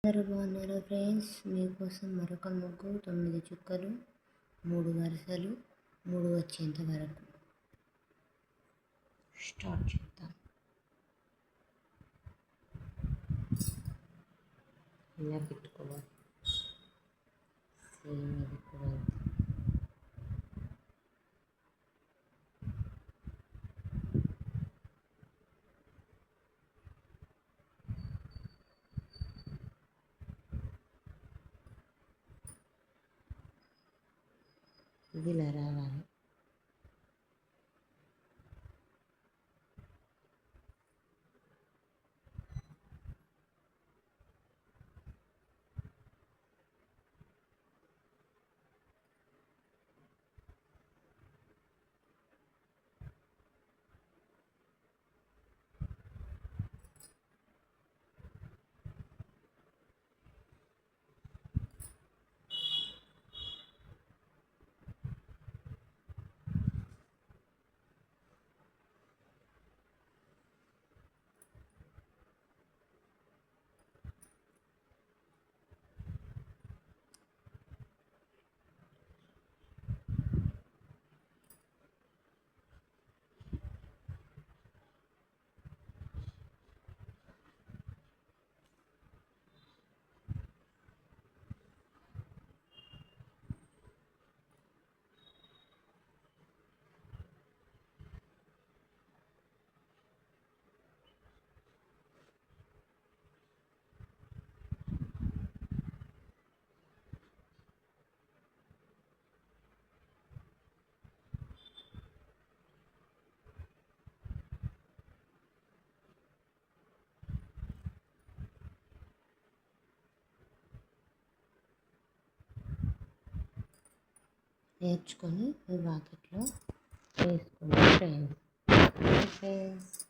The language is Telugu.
అందరూ బాగున్నారా ఫ్రెండ్స్? మీకోసం మరొక ముగ్గు 9 చుక్కలు 3 వరుసలు 3 వచ్చేంత వరకు స్టార్ట్ చేద్దాం. ఇలా పెట్టుకోవాలి. సేమ్ ఇది కూడా ఇది ఇలా రావాలి. నేర్చుకొని ఈ వాకెట్లో వేసుకోండి ఫ్రెండ్స్.